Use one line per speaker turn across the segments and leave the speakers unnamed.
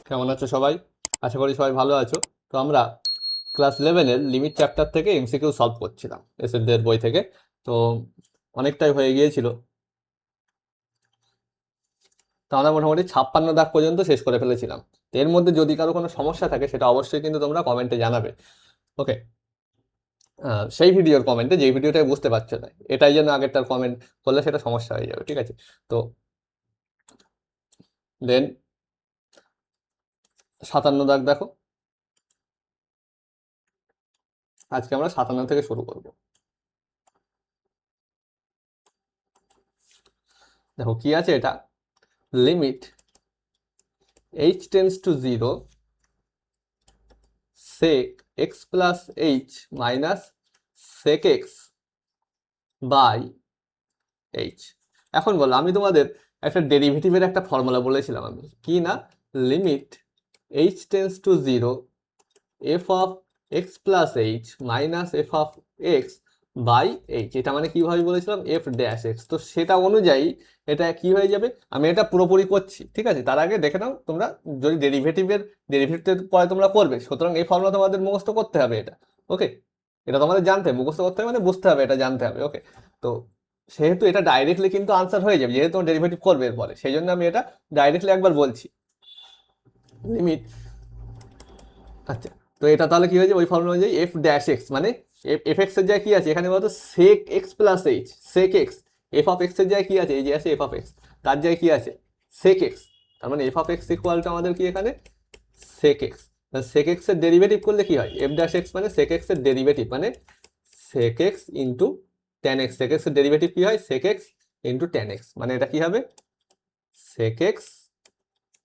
কেমন আছো সবাই? আশা করি সবাই ভালো আছো। তো আমরা ক্লাস 11-এর লিমিট চ্যাপ্টার থেকে এমসিকিউ সলভ করছিলাম এসএদের বই থেকে। তো অনেকটাই হয়ে গিয়েছিল, তো আমরা মোটামুটি 56 দাগ পর্যন্ত শেষ করে ফেলেছিলাম। তো এর মধ্যে যদি কারো কোনো সমস্যা থাকে সেটা অবশ্যই কিন্তু তোমরা কমেন্টে জানাবে। ওকে, সেই ভিডিওর কমেন্টে, যেই ভিডিওটাই বুঝতে পারছো না এটাই যেন আগেরটার কমেন্ট করলে সেটা সমস্যা হয়ে যাবে, ঠিক আছে? তো দেন 57 দাগ দেখো, আজকে আমরা 57 থেকে শুরু করব। দেখো কি আছে এটা, limit h tends to 0 sec x plus h minus sec x by h। এখন বলো, আমি তোমাদের একটা ডেরিভেটিভের একটা ফর্মুলা বলেছিলাম, আমি কি না, limit h tends to 0 f of x plus h minus f of x by h। এটা মানে কিভাবে বলেছিলাম, f ড্যাশ x। তো সেটা অনুযায়ী এটা কি হয়ে যাবে, আমি এটা পুরোপুরি করছি, ঠিক আছে? তার আগে দেখে নাও তোমরা, যদি ডেরিভেটিভ পরে তোমরা করবে, সুতরাং এই ফর্মুলা তোমাদের মুখস্থ করতে হবে এটা। ওকে, এটা তোমাদের জানতে হবে, মুখস্থ করতে হবে মানে বুঝতে হবে, এটা জানতে হবে। ওকে, তো সেহেতু এটা ডাইরেক্টলি কিন্তু আনসার হয়ে যাবে, যেহেতু তোমার ডেরিভেটিভ করবে এরপরে, সেই জন্য আমি এটা ডাইরেক্টলি একবার বলছি, লিমিট। আচ্ছা, তো এটা তাহলে কি হয়েছে, ওই ফর্মুলা অনুযায়ী এফ ড্যাশ এক্স মানে এফ এক্স এর জায়গায় কি আছে এখানে বলতো, sec x plus h, sec x. F of x এর জায়গায় কি আছে, এই যে আছে এফ অফ এক্স, তার জায়গায় কি আছে, সেক এক্স। তার মানে f of x equal to আমাদের কি এখানে, সেক এক্স। সেক এক্স এর ডেরিভেটিভ করলে কি হয়, এফ ড্যাশ এক্স মানে সেক এক্স এর ডেরিভেটিভ মানে sec x into tan x. Sec x এর ডেরিভেটিভ কি হয়, sec x into tan x, মানে এটা কি হবে, sec x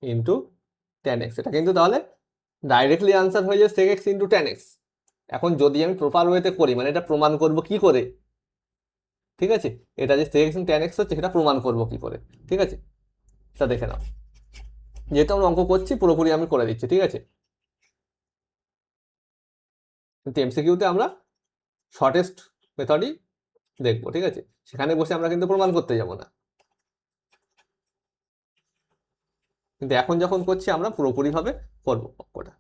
into tan x. এটা কিন্তু তাহলে ডাইরেক্টলি আনসার হয়ে যায় sec x into tan x. এখন যদি আমি প্রপার ওয়েতে করি, মানে এটা প্রমাণ করব কি করে, ঠিক আছে? এটা যে সেক এক্স টেন এক্স হচ্ছে সেটা প্রমাণ করব কি করে, ঠিক আছে? সেটা দেখে নাও, যেহেতু আমরা অঙ্ক করছি পুরোপুরি আমি করে দিচ্ছি, ঠিক আছে? কিন্তু এমসিকিউতে আমরা শর্টেস্ট মেথডই দেখবো, ঠিক আছে? সেখানে বসে আমরা কিন্তু প্রমাণ করতে যাব না, কিন্তু এখন যখন করছি আমরা পুরোপুরিভাবে করবো অঙ্কটা।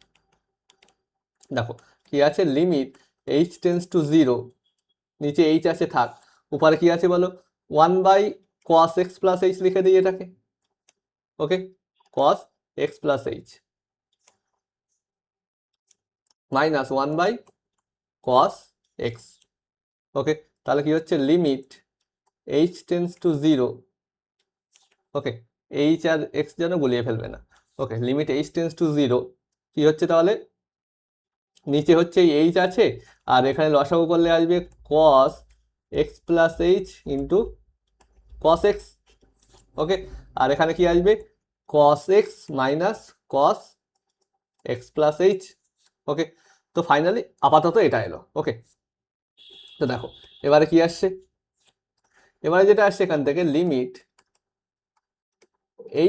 দেখো কি আছে, লিমিট এইচ টেন্স টু 0, নিচে এইচ আছে থাক, উপরে কি আছে বলো, 1/cos x প্লাস এইচ লিখে দিই এটাকে। Okay, cos x plus h minus 1/cos x। Okay, তাহলে কি হচ্ছে, limit h tends to 0। Okay, h আর এক্স যেন গুলিয়ে ফেলবে না। Okay, limit h tends to 0 কি হচ্ছে তাহলে, নিচে হচ্ছে এইচ আছে, আর এখানে লসাগু করলে আসবে cos x plus h into cos x। Okay, আর এখানে কি আসবে, cos x minus cos x plus h. Okay, তো ফাইনালি আপাতত এটা এলো। ওকে, তো দেখো এবারে কি আসছে, এবারে যেটা আসছে এখান থেকে, লিমিট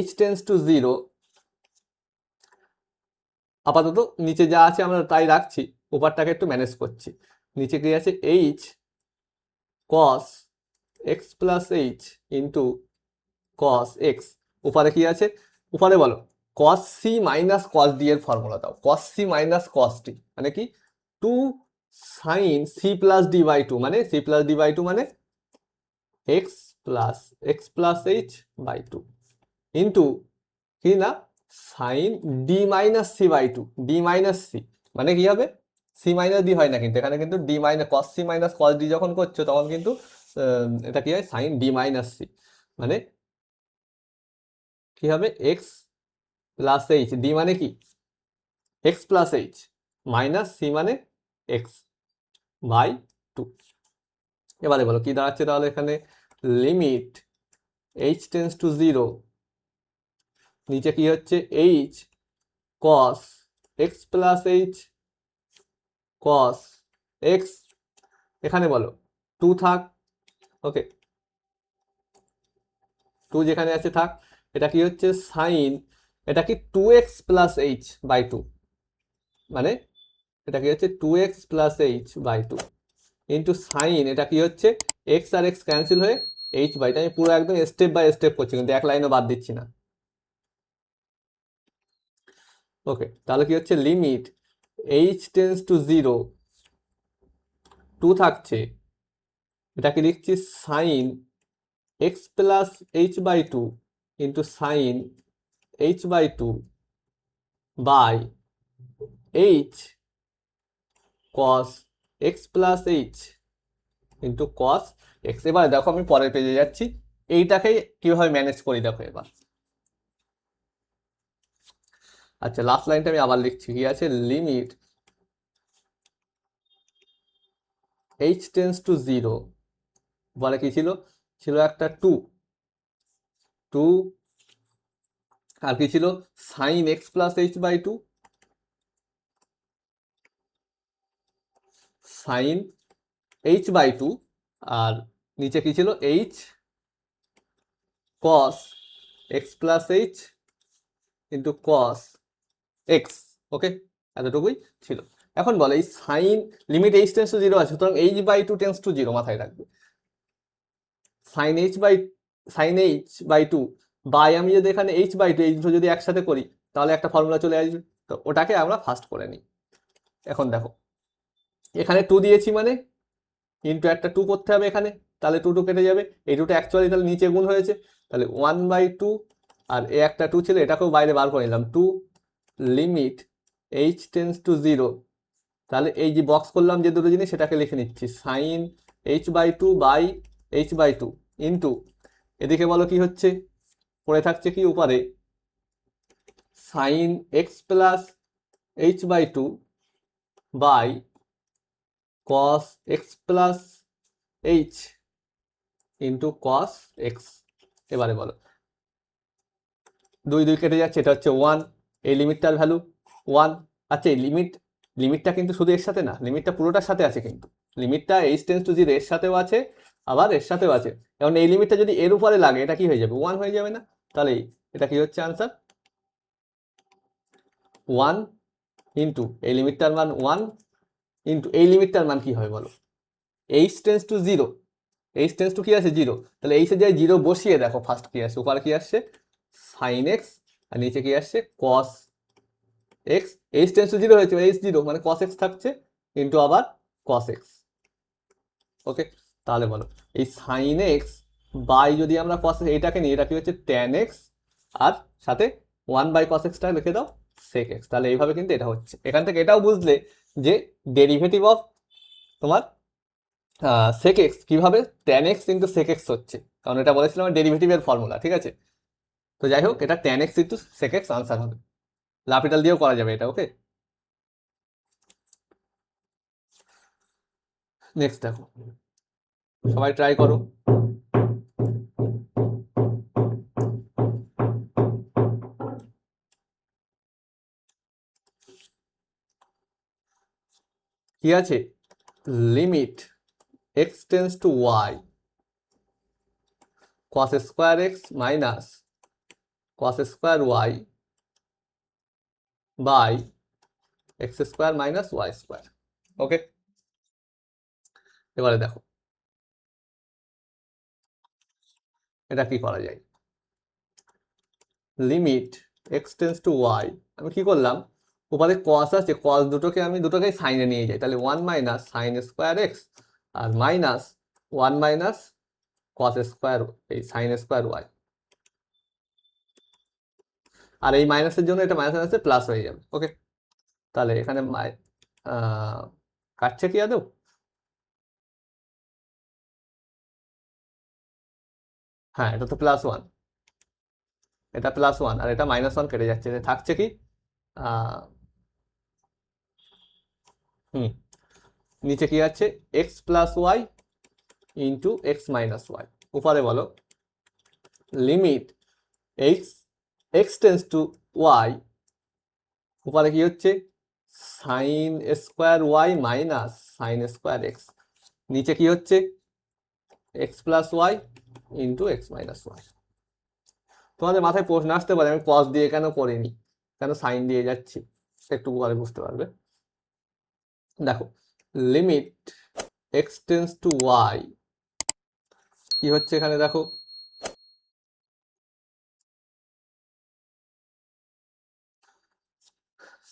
h টেন্স টু 0, আপাতত নিচে যা আছে আমরা তাই রাখছি, উপরটাকে একটু ম্যানেজ করছি। নিচে কি আছে, h cos x plus h into cos x। উপরে কি আছে, উপরে বলো cos c minus cos d এর ফর্মুলা দাও। cos c minus cos d মানে কি, 2 sin c plus d by 2, মানে c প্লাস d বাই 2 মানে x plus h by 2 into কি না, sine d minus c by 2, d minus c মানে কি হবে, সি মাইনাস ডি হয় না কিন্তু এখানে, কিন্তু d minus cos C minus cos d যখন করছো তখন কিন্তু এটা কি হয়, সাইন ডি মাইনাস সি মানে কি হবে, এক্স প্লাস এইচ, ডি মানে কি x plus h minus c মানে এক্স বাই 2। এবারে বলো কি দাঁড়াচ্ছে তাহলে এখানে, লিমিট এইচ টেন্স টু 0, নিচে কি হচ্ছে, H cos x plus H cos x, এখানে বলো 2 থাক। ওকে, 2 যেখানে আছে থাক, এটা কি হচ্ছে সাইন, এটা কি 2x প্লাস এইচ বাই 2 মানে এটা কি হচ্ছে 2x plus h by 2 into sine, এটা কি হচ্ছে x আর x ক্যান্সেল হয়ে h বাই 2। আমি পুরো একদম স্টেপ বাই স্টেপ করছি, কিন্তু এক লাইনও বাদ দিচ্ছি না। ওকে, তাহলে কি হচ্ছে লিমিট এইচ টেন্স টু 0, 2 থাকছে, এটাকে লিখছি sine x plus h by two into sine h by two by h cos x plus h into cos x. এবার দেখো আমি পরের পেজে যাচ্ছি, এইটাকেই কিভাবে ম্যানেজ করি দেখো এবার। আচ্ছা, লাস্ট লাইনটা আমি আবার লিখছি, কি আছে, লিমিট এইচ টেন্স টু 0, বলে কি ছিল, ছিল একটা 2, 2 আর কি ছিল, sine x plus h by two, sine h by two, আর নিচে কি ছিল, h cos x plus h into cos x. Okay, এতটুকুই ছিল। এখন বলে এই sine limit h tends to 0 আছে, সুতরাং h by two tends to 0 মাথায় রাখবে। Sine h by two by, আমি যদি এখানে এইচ বাই টু এই দুটো যদি একসাথে করি তাহলে একটা ফর্মুলা চলে আসবে, তো ওটাকে আমরা ফার্স্ট করে নিই। এখন দেখো এখানে 2 দিয়েছি মানে ইন্টু একটা 2 করতে হবে এখানে, তাহলে 2 2 কেটে যাবে, এই দুটো অ্যাকচুয়ালি তাহলে নিচে গুণ হয়েছে, তাহলে 1/2, আর এ একটা 2 ছিল এটাকেও বাইরে বার করে নিলাম, 2 লিমিট এইচ টেন্স টু 0, তাহলে এই যে বক্স করলাম যে দুটো জিনিস সেটাকে লিখে নিচ্ছি, sine h by two by h by two into, এদিকে বলো কি হচ্ছে, পড়ে থাকছে কি উপরে, sine x plus h by two by cos x plus h into cos x. এবারে বলো, 2 2 কেটে যাচ্ছে, এটা হচ্ছে 1, এই লিমিটটার ভ্যালু 1। আচ্ছা, এই লিমিটটা কিন্তু শুধু এর সাথে না, লিমিটটা পুরোটার সাথে আছে, কিন্তু লিমিটটা এইচ টেন্স টু 0 এর সাথেও আছে আবার এর সাথেও আছে। এখন এই লিমিটটা যদি এর উপরে লাগে এটা কি হয়ে যাবে, 1 হয়ে যাবে না? তাহলে এটা কি হচ্ছে আনসার, 1 ইন্টু এই লিমিটটার মান 1 ইন্টু এই লিমিটটার মান কি হবে বলো, H tends to 0, H tends to কি আছে 0, তাহলে এইচের জায়গায় 0 বসিয়ে দেখো ফার্স্ট কি আসছে, উপরে কি আসছে সাইন এক্স, আর নিচে কি আসছে cos x. H tends to 0 হয়েছে, এইচ 0 মানে কস এক্স থাকছে ইন্টু আবার কস এক্স। ওকে, তাহলে বলো এই সাইন এক্স বাই যদি আমরা কস এইটাকে নিই, এটা কি হচ্ছে ট্যান এক্স, আর সাথে 1/cos এক্সটা লিখে দাও সেক এক্স। তাহলে এইভাবে কিন্তু এটা হচ্ছে, এখান থেকে এটাও বুঝলে যে ডেরিভেটিভ অফ তোমার সেক এক্স কিভাবে tan x into sec x হচ্ছে, কারণ এটা বলেছিলাম ডেরিভেটিভের ফর্মুলা, ঠিক আছে। তো যাই হোক, এটা tan x into sec x answer হবে, লাপিটাল দিয়েও করা যাবে এটা। ওকে, নেক্সট দেখো, সবাই ট্রাই করো। কি আছে, limit x tends to y cos square x minus cos square y by x square minus y square. Okay, এবারে দেখো এটা কি করা যায়, limit x tends to y, আমি কি করলাম, উপরে কস আছে, কস দুটোকে আমি দুটোকেই সাইনে নিয়ে যাই, তাহলে 1 মাইনাস সাইন স্কোয়ার এক্স আর মাইনাস 1 মাইনাস কস স্কোয়ার এই সাইন স্কোয়ার ওয়াই, আর এই মাইনাসের জন্য এটা মাইনাস মাইনাসে প্লাস হয়ে যাবে। ওকে, তাহলে এখানে কাটছে কি আদৌ, হ্যাঁ এটা তো +1, এটা +1 আর এটা -1 কেটে যাচ্ছে, থাকছে কি হুম, নিচে কি আছে x plus y into x minus y, উপরে বলো limit x x tends to y, উপরে কি হচ্ছে sine square y minus sine square x, নিচে কি হচ্ছে x plus y into x minus y. তোমাদের মাথায় প্রশ্ন আসতে পারে আমি কস দিয়ে কেন করিনি, কেন সাইন দিয়ে যাচ্ছি, একটু পরে বুঝতে পারবে। দেখো limit x tends to y কি হচ্ছে এখানে, দেখো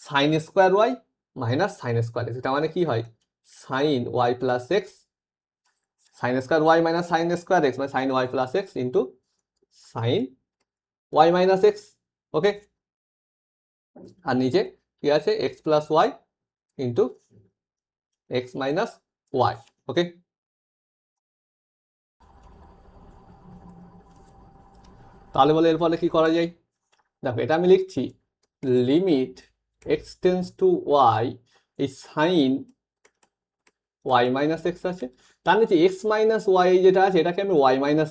sine square y minus sine square x, এটা মানে কি হয় sine y plus x, sine square y minus sine square x মানে sine y plus x into sine y minus x. Okay, আর নিচে কি আছে x plus y into x minus y. Okay, তাহলে বলে এর ফলে কি করা যায়, দেখো এটা আমি লিখছি limit x tends to y, এই সাইন ওয়াই মাইনাস এক্স আছে, তার নিচে এক্স মাইনাস ওয়াই যেটা আছে এটাকে আমি ওয়াই মাইনাস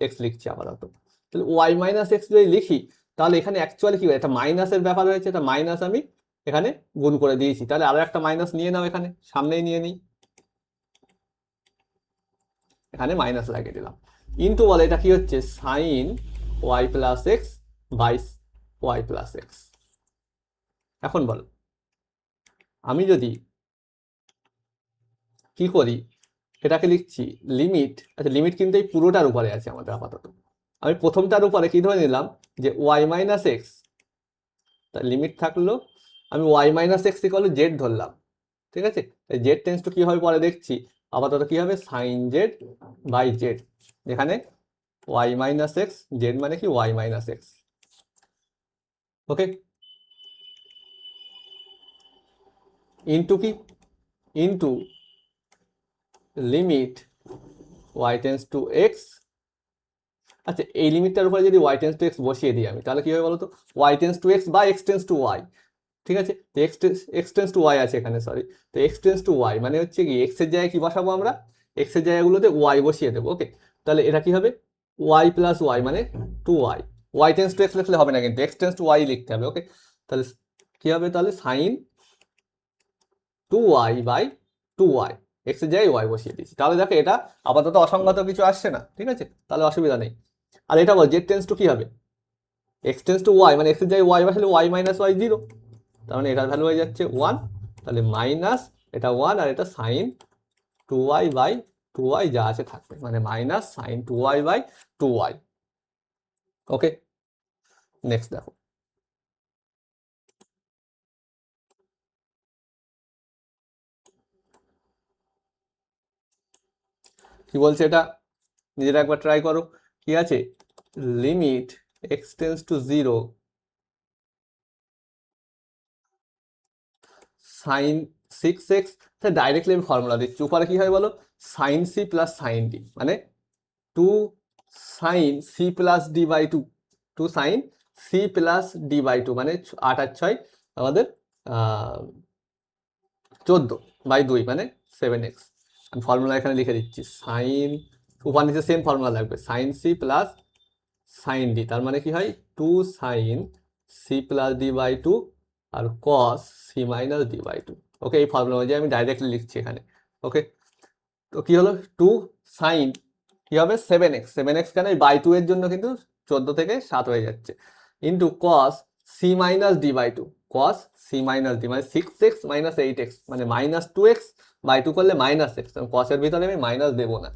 এক্স লিখছি আপাতত। তাহলে ওয়াই মাইনাস এক্স যদি লিখি তাহলে এখানে অ্যাকচুয়ালি কি হয়, একটা মাইনাসের ব্যাপার রয়েছে, এটা মাইনাস আমি এখানে গুণ করে দিয়েছি, তাহলে আরো একটা মাইনাস নিয়ে নাও, এখানে সামনেই নিয়ে নিই, এখানে মাইনাস লাগিয়ে দিলাম, ইন্টু বলে এটা কি হচ্ছে sine y plus x by y plus x. এখন বলো আমি যদি কি করি, এটাকে লিখছি লিমিট, আচ্ছা লিমিট কিন্তু এই পুরোটার উপরে আছে আমাদের আপাতত, আমি প্রথমটার উপরে কি ধরে নিলাম যে ওয়াই মাইনাস এক্স, তার লিমিট থাকলো আমি y minus x equal z ধরলাম, ঠিক আছে, জেড টেন্স টু কি হবে পরে দেখছি, আপাতত কি হবে সাইন জেড বাই জেড, যেখানে ওয়াই মাইনাস এক্স, জেড মানে কি y minus x. Okay, into কি into limit y tends to x, আচ্ছা এই লিমিটটার উপরে যদি ওয়াই টেন্স টু এক্স বসিয়ে দিই আমি তাহলে কি হবে বলতো ওয়াই টেন্স টু এক্স বা এক্স টেন্স টু ওয়াই, ঠিক আছে, তো এক্স টেন্স টু ওয়াই আছে এখানে, সরি, তো এক্স টেন্স টু ওয়াই মানে হচ্ছে কি এক্স এর জায়গায় কি বসাবো আমরা, এক্স এর জায়গাগুলোতে ওয়াই বসিয়ে দেবো। ওকে, তাহলে এটা কি হবে ওয়াই প্লাস ওয়াই মানে two y, y tends to x লিখলে হবে না কিন্তু এক্স টেন্স টু ওয়াই লিখতে হবে। ওকে, তাহলে কি হবে তাহলে sine two y by two y, x এর জায়গায় ওয়াই বসিয়ে দিয়েছি, তাহলে দেখো এটা আপাতত অসংগত কিছু আসছে না, ঠিক আছে, তাহলে অসুবিধা নেই। আর এটা বল জেড টেন্স টু কি হবে এক্স টেন্স টু ওয়াই মানে এক্স এর জায়গায় ওয়াই বসালে ওয়াই মাইনাস ওয়াই জিরো, তার মানে এটার ভ্যালু হয়ে যাচ্ছে ওয়ান, তাহলে মাইনাস এটা ওয়ান আর এটা sine two y by two y যা আছে থাকবে, মানে minus sine two y by two y. Okay, next দেখো কি বলছে, এটা নিজেরা একবার ট্রাই করো, কি আছে limit x tends to zero sine six x, directly আমি ফর্মুলা দিচ্ছি, উপরে কি হয় বলো sine C plus sine D মানে two sine C plus D by two, two sine C plus D by two মানে আট আর ছয় আমাদের 14/2 মানে 7x, আমি ফর্মুলা এখানে লিখে দিচ্ছি সাইন, উপর নিচে সেম ফর্মুলা লাগবে sine C plus sine D, তার মানে কি হয় two sine C plus D by two আর cos C minus D by two. Okay, এই ফর্মুলা অনুযায়ী আমি ডাইরেক্টলি লিখছি এখানে। ওকে, তো কি হলো টু সাইন কি হবে 7x, 7x কেন বাই টু এর জন্য কিন্তু 14 থেকে 7 হয়ে যাচ্ছে, into cos C minus D by two, cos C minus d মানে 6x মাইনাস 8x মানে মাইনাস 2x বাই টু করলে মাইনাস এক্স, কসের ভিতরে আমি মাইনাস দেবো না,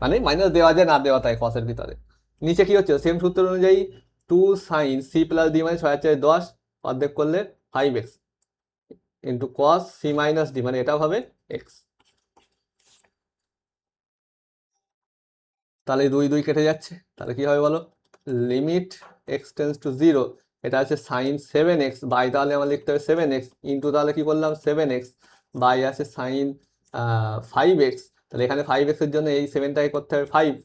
মানে মাইনাস দেওয়া যায় না দেওয়া তাই কসের ভিতরে। নিচে কি হচ্ছে সেম সূত্র অনুযায়ী two sine C plus d মানে 6/4 10 অর্ধেক করলে 5x into cos C minus d মানে এটাও হবে এক্স, তাহলে 2 কেটে যাচ্ছে, তাহলে কি হবে বলো limit x tends to zero, এটা আছে সাইন 7x বাই তাহলে আমার লিখতে হবে 7x ইন্টু তাহলে কি করলাম 7x বাই আছে সাইন 5x, তাহলে এখানে 5x এর জন্য এই 7টাকে করতে হবে 5,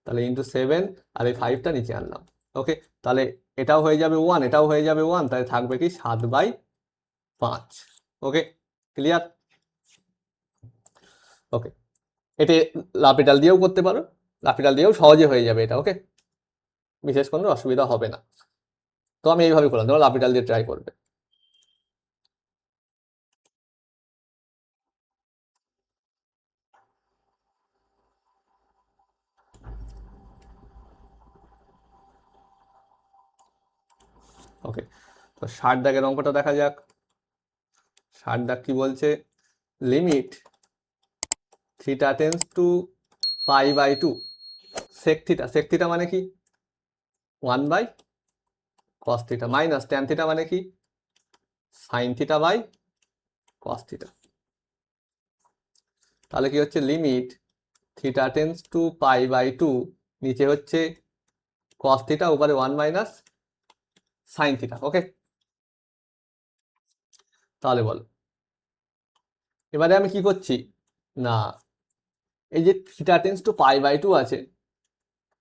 তাহলে ইন্টু 7 আর এই 5টা নিচে আনলাম। ওকে, তাহলে এটাও হয়ে যাবে 1 এটাও হয়ে যাবে 1, তাহলে থাকবে কি 7/5। ওকে, ক্লিয়ার। ওকে, এটা লাপিটাল দিয়েও করতে পারো, লাপিটাল দিয়েও সহজে হয়ে যাবে এটা। ওকে, বিশেষ কোনো অসুবিধা হবে না, তো আমি এইভাবে করলাম, তোমরা লাপিটাল দিয়ে ট্রাই করবে। ওকে, তো 60 দাগের অঙ্কটা দেখা যাক। 60 দাগ কি বলছে limit theta tends to π/2 sec theta, sec theta মানে কি 1/2 cos theta minus tan theta মানে কি sine theta by cos theta. তাহলে কি হচ্ছে limit theta tends to pi by two, নিচে হচ্ছে কস থিটা, উপরে 1 মাইনাস সাইন থিটা। ওকে, তাহলে বলো এবারে আমি কি করছি না, এই যে theta tends to pi by two আছে,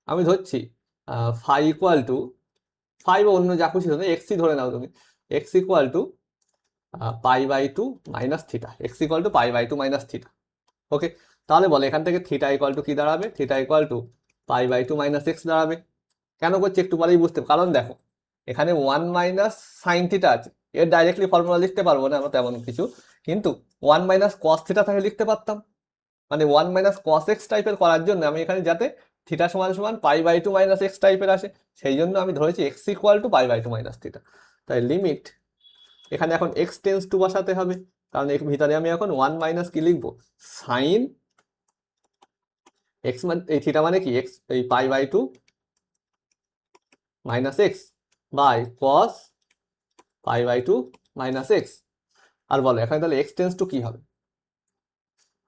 আমি ধরছি ফাই ইকুয়াল টু ফাই বা অন্য যা খুশি ধরে এক্সই ধরে নাও তুমি, x equal to pi by two minus theta, x equal to pi by two minus theta. Okay, তাহলে বলো এখান থেকে থিটা ইকুয়াল টু কি দাঁড়াবে, theta equal to pi by two minus x দাঁড়াবে। কেন করছি একটু পরেই বুঝতে, কারণ দেখো এখানে 1 মাইনাস সাইন থিটা আছে, এর ডাইরেক্টলি ফর্মুলা লিখতে পারবো না আমরা তেমন কিছু, কিন্তু 1 মাইনাস কস থিটা তাহলে লিখতে পারতাম। মানে 1 মাইনাস কস এক্স টাইপের করার জন্য আমি এখানে যাতে থিটা সমান সমান pi by two minus x টাইপের আসে, সেই জন্য আমি ধরেছি x equal to pi by two minus theta. তাই লিমিট এখানে এখন এক্স টেন্স টু বসাতে হবে, কারণ এর ভিতরে আমি এখন 1 মাইনাস কি লিখবো সাইন এক্স, মানে এই থিটা মানে কি এক্স, এই pi by two minus x by cos pi by two minus x. আর বলো এখানে তাহলে এক্স টেন্স টু কি হবে,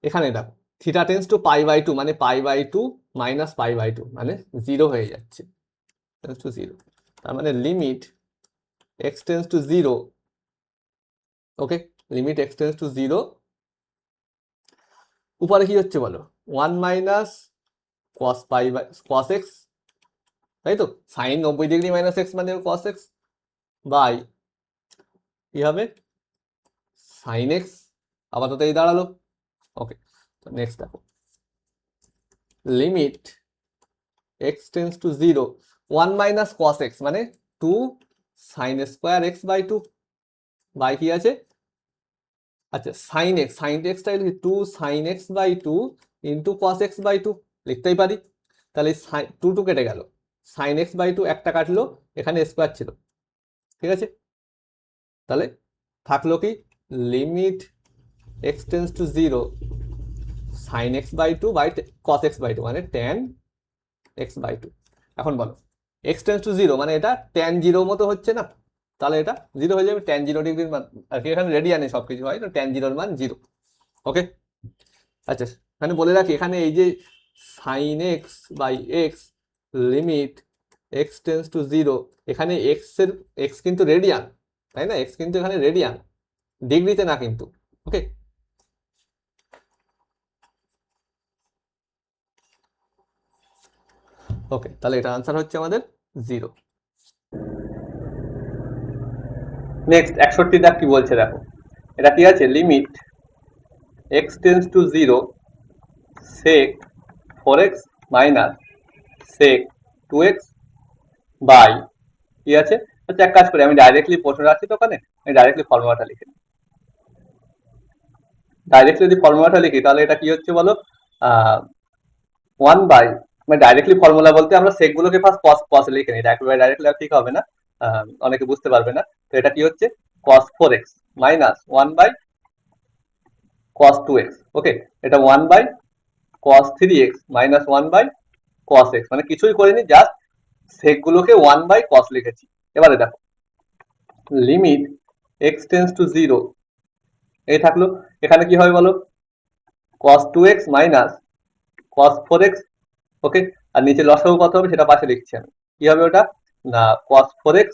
এখানে দেখো theta tends to pi by two মানে pi by two minus pi by two মানে 0 হয়ে যাচ্ছে, টেন্স টু 0। তার মানে limit x tends to 0, okay, limit x tends to 0, উপরে কি হচ্ছে বলো 1 minus cos pi by cos x, তাই তো, সাইন 90 ডিগ্রি মাইনাস এক্স মানে কস এক্স বাই কি হবে সাইন এক্স, আপাতত এই দাঁড়ালো। ওকে, তো নেক্সট দেখো limit x tends to 0, 1 minus cos x মানে 2 sine square x by 2 by কি আছে, আচ্ছা সাইন এক্স, সাইন এক্সটা লিখি 2 sine x by 2 into cos x by 2 লিখতেই পারি। তাহলে সাইন 2 কেটে গেল, সাইন এক্স বাই 2 একটা কাটলো, এখানে স্কোয়ার ছিল, ঠিক আছে, তাহলে থাকলো কি limit x tends to 0 sine x by 2 by cos x by 2 মানে ট্যান এক্স বাই 2। এখন বলো এক্স টেন্স টু 0 মানে এটা ট্যান 0 মতো হচ্ছে না, তাহলে এটা 0 হয়ে যাবে, ট্যান 0 ডিগ্রির মান আর কি, এখানে রেডিয়ানে সবকিছু হয়, তো ট্যান 0 এর মান 0। ওকে, আচ্ছা এখানে বলে রাখি এখানে এই যে sine x by x limit x tends to 0, এখানে এক্স কিন্তু রেডিয়ান, তাই না, এক্স কিন্তু এখানে রেডিয়ান, ডিগ্রিতে না কিন্তু। ওকে, ওকে, তাহলে এটা আনসার হচ্ছে আমাদের 0। নেক্সট 61 দাগ কি বলছে দেখো, এটা কি আছে limit x tends to 0 sec 4x minus sec 2x by কি আছে, আচ্ছা এক কাজ করি আমি ডাইরেক্টলি প্রশ্ন রাখছি তো ওখানে, আমি ডাইরেক্টলি ফর্মুলাটা লিখে নিই, ডাইরেক্টলি যদি ফর্মুলাটা লিখি তাহলে এটা কি হচ্ছে বলো 1 বাই, মানে ডাইরেক্টলি ফর্মুলা বলতে আমরা সেক গুলোকে ফার্স্ট কস কস লিখে নিই, একেবারে ডাইরেক্টলি আর ঠিক হবে না, অনেকে বুঝতে পারবে না। তো এটা কি হচ্ছে cos 4x minus 1 by cos 2x, okay, এটা 1 by cos 3x minus 1 by cos x, মানে কিছুই করিনি, জাস্ট সেক গুলোকে 1 বাই cos লিখেছি। এবারে দেখো লিমিট x টেন্স টু 0, এই থাকলো, এখানে কি হবে বলো cos 2x minus cos 4x, ওকে, আর নিচে লসাগু কত হবে সেটা পাশে লিখছি আমি, কি হবে ওটা না cos 4x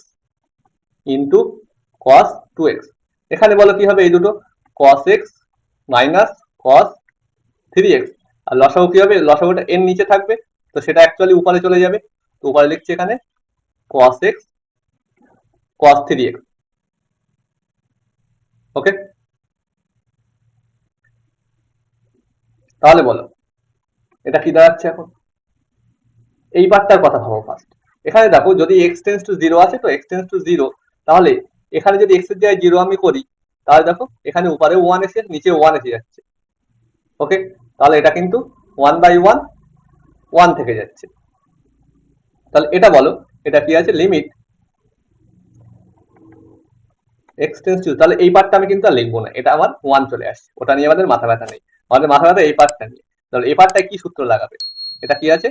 into cos 2x, এখানে বলো কি হবে এই দুটো cos x minus cos 3x, আর লসাগু কি হবে, লসাগুটা এর নিচে থাকবে, তো সেটা অ্যাকচুয়ালি উপরে চলে যাবে, তো উপরে লিখছি এখানে cos x cos 3x। ওকে, তাহলে বলো এটা কি দাঁড়াচ্ছে এখন, এই পার্টটার কথা ভাবো ফার্স্ট। এখানে দেখো যদি x টেন্স টু 0 আছে, তো x টেন্স টু 0, তাহলে এখানে যদি x এর জায়গায় 0 আমি করি, তাহলে দেখো এখানে উপরে 1 এসে নিচে 1 এসে যাচ্ছে, ওকে, তাহলে এটা কিন্তু 1 বাই 1 1 থেকে যাচ্ছে। তাহলে এটা বলো এটা কি আছে লিমিট x টেন্স টু, তাহলে এই পার্টটা আমি কিন্তু আর লিখবো না, এটা আমার 1 চলে আসছে, ওটা নিয়ে আমাদের মাথা ব্যথা নেই, আমাদের মাথা ব্যথা এই পার্টটা নিয়ে। তাহলে এই পার্টটায় কি সূত্র লাগাবে, এটা কি আছে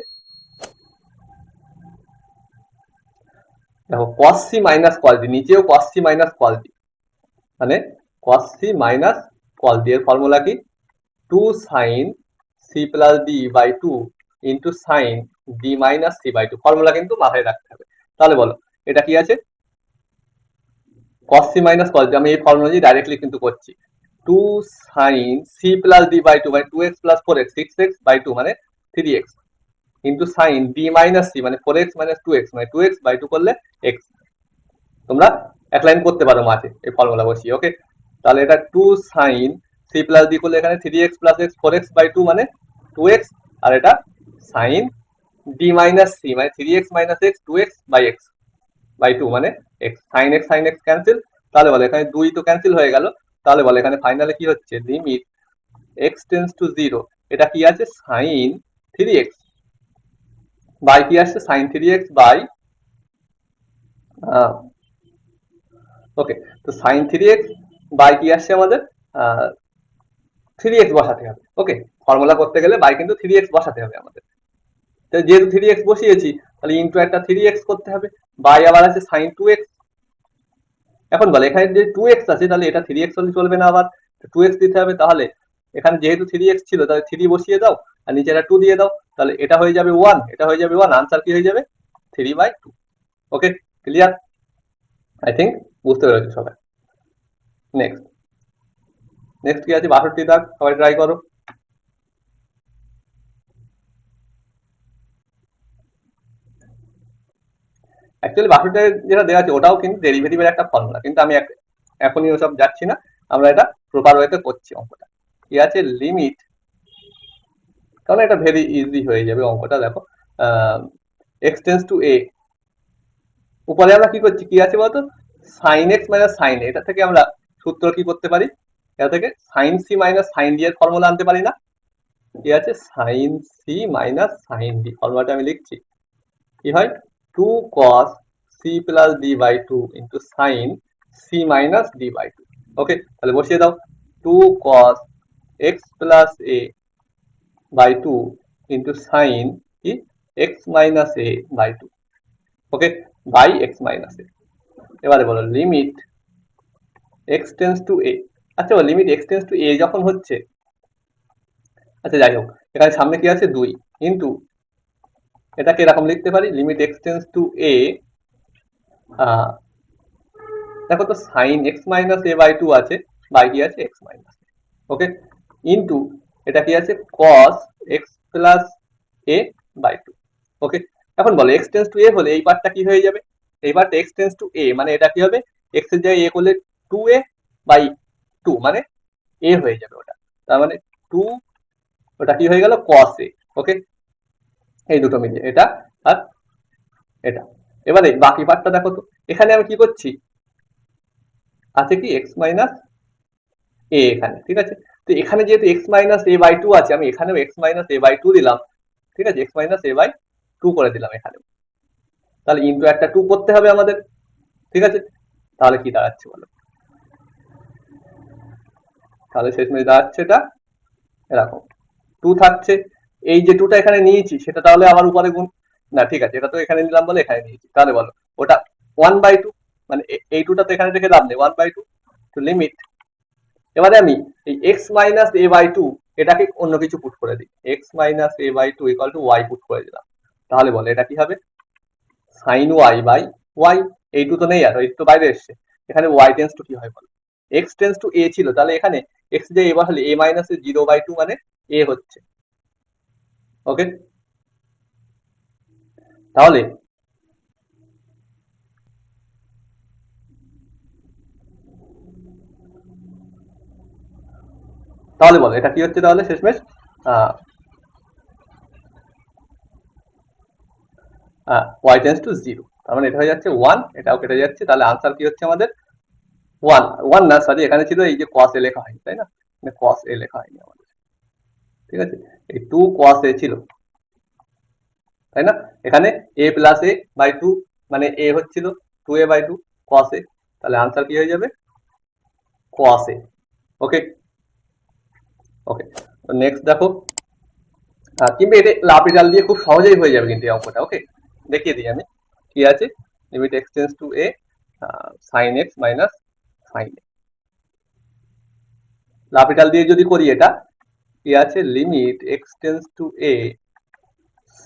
দেখো cos c minus cos d, নিচেও cos c minus cos d, মানে cos c minus cos d এর ফর্মুলা কি? 2 sin c plus d by 2 into sine d minus c by 2। Formula কিন্তু মাথায় রাখতে হবে। তাহলে বলো এটা কি আছে? cos c minus cos d, আমি এই ফর্মুলা দিয়ে ডাইরেক্টলি কিন্তু করছি। 2 sin c plus d by 2 মানে 2x plus 4x 6x by 2 মানে 3x into sine d minus c মানে 4x মাইনাস 2x মানে 2x বাই 2 করলে x। তোমরা এক লাইন করতে পারো মাঝে এই ফর্মুলা বসিয়ে। ওকে, তাহলে এটা 2 সাইন c প্লাস d করলে এখানে 3x plus x 4x by 2 মানে 2x, আর এটা সাইন d মাইনাস c মানে 3x minus x 2x by x by 2 মানে x। সাইন x ক্যান্সেল, তাহলে বলে এখানে 2 তো ক্যান্সেল হয়ে গেল। তাহলে বলে এখানে ফাইনালে কি হচ্ছে? লিমিট x টেন্ডস টু 0, এটা কি আছে? সাইন 3x বাই কি আসছে? সাইন 3x বাই ওকে, তো সাইন 3x বাই কি আসছে আমাদের? 3x বসাতে হবে। ওকে, ফর্মুলা করতে গেলে বাই কিন্তু 3x বসাতে হবে আমাদের। যেহেতু 3x বসিয়েছি তাহলে ইন্টু একটা 3x করতে হবে, বাই আবার আছে সাইন 2x। এখন বলে এখানে যে 2x আছে তাহলে এটা 3x হলে চলবে না, আবার 2x দিতে হবে। তাহলে এখানে যেহেতু 3x ছিল তাহলে 3 বসিয়ে দাও আর নিচে একটা 2 দিয়ে দাও, তাহলে এটা হয়ে যাবে 1, এটা হয়ে যাবে 1, আনসার কি হয়ে যাবে? 3/2। ওকে, ক্লিয়ার? আই থিঙ্ক বুঝতে পেরেছো সবাই। নেক্সট নেক্সট কি আছে? 62 দাগ, সবাই ট্রাই করো। অ্যাকচুয়ালি 62 যেটা দেওয়া আছে ওটাও কিন্তু ডেরিভেটিভের একটা ফর্মুলা, কিন্তু আমি এখনই ওসব যাচ্ছি না, আমরা এটা প্রপার ওয়েতে করছি অঙ্কটা। কি আছে? লিমিট, কারণ এটা ভেরি ইজি হয়ে যাবে অঙ্কটা। দেখো এক্স টেন্স টু এ, উপরে আমরা কি করছি? কি আছে বলতো? Sine x minus sine a, এটা থেকে আমরা সূত্র কি করতে পারি? এটা থেকে sine c minus sine d এর ফর্মুলা আনতে পারি না? কি আছে? Sine c minus sine d, ফর্মুলাটা আমি লিখছি। কি হয়? 2 cos c plus d by 2 into sine c minus d by 2। Okay, তাহলে বসিয়ে দাও 2 cos x plus a by 2 into sine কি x minus a by 2। Okay, by x minus a। এবারে বলো limit x tends to a। আচ্ছা, limit x tends to a যখন হচ্ছে, আচ্ছা যাই হোক, এখানে সামনে কি আছে? 2 ইন্টু, এটাকে এরকম লিখতে পারি limit x tends to a, দেখো তো sine x minus a by 2 আছে, বাই কি আছে? X minus. ওকে, ইন্টু এটা কি আছে? কস এক্স প্লাস এ বাই 2। ওকে, এখন বলো এক্স টেন্স টু এ হলে এই পার্টটা কি হয়ে যাবে? এই পার্টটা এক্স টেন্স টু এ মানে এটা কি হবে? এক্স এর জায়গায় এ করলে 2a বাই 2 মানে এ হয়ে যাবে ওটা, তার মানে 2, ওটা কি হয়ে গেল? কস এ। ওকে, এই দুটো মিলে এটা আর এটা। এবারে বাকি পার্টটা দেখো তো, এখানে আমি কি করছি? আছে কি এক্স মাইনাস এ এখানে, ঠিক আছে? তো এখানে যেহেতু এক্স মাইনাস এ বাই 2 আছে, আমি এখানেও এক্স মাইনাস এ বাই 2 দিলাম, ঠিক আছে? এক্স মাইনাস এ বাই 2 করে দিলাম এখানেও, তাহলে ইন্টু একটা 2 করতে হবে আমাদের, ঠিক আছে? তাহলে কি দাঁড়াচ্ছে বলো? তাহলে শেষমেশ দাঁড়াচ্ছে এটা এরকম, 2 থাকছে। এই যে 2টা এখানে নিয়েছি সেটা তাহলে আবার উপরে গুণ, না ঠিক আছে, এটা তো এখানে নিলাম বলে এখানে নিয়েছি, তাহলে বলো ওটা 1/2, মানে এই 2টা তো এখানে রেখে দাম নেই, 1/2। তো লিমিট, এবারে আমি এই এক্স মাইনাস এ বাই 2 এটাকে অন্য কিছু পুট করে দিই, x minus a by 2 equal to y put করে দিলাম, তাহলে বলো এটা কি হবে? Sine y by y. এই 2 তো নেই, আর এই তো বাইরে এসছে, এখানে ওয়াই টেন্স টু কি হয় বলো? এক্স টেন্স টু এ ছিল, তাহলে এখানে এক্স যে এবার হলে এ মাইনাস 0/2 মানে এ হচ্ছে। ওকে, তাহলে তাহলে বলো এটা কি হচ্ছে? তাহলে শেষমেশ ওয়াই টেন্স টু 0, তার মানে এটা হয়ে যাচ্ছে 1, এটাও কেটে যাচ্ছে, তাহলে আনসার কি হচ্ছে আমাদের? 1 1 না, সরি, এখানে ছিল এই যে cos a লেখা হয়নি, তাই না? cos a লেখা হয়নি আমাদের, ঠিক আছে? এই 2 cos a ছিল, তাই না? এখানে a প্লাস a বাই 2 মানে a হচ্ছিল 2a বাই 2 cos a, তাহলে আনসার কি হয়ে যাবে? cos a। Okay, okay, next দেখো, কিন্তু এটা লাভ রেজাল্ট দিয়ে খুব সহজেই হয়ে যাবে কিন্তু এই অঙ্কটা। ওকে, দেখিয়ে দিই আমি কি আছে। Limit x tends to a sine x minus sine a. L'Hopital দিয়ে যদি করি এটা কি আছে, limit x tends to a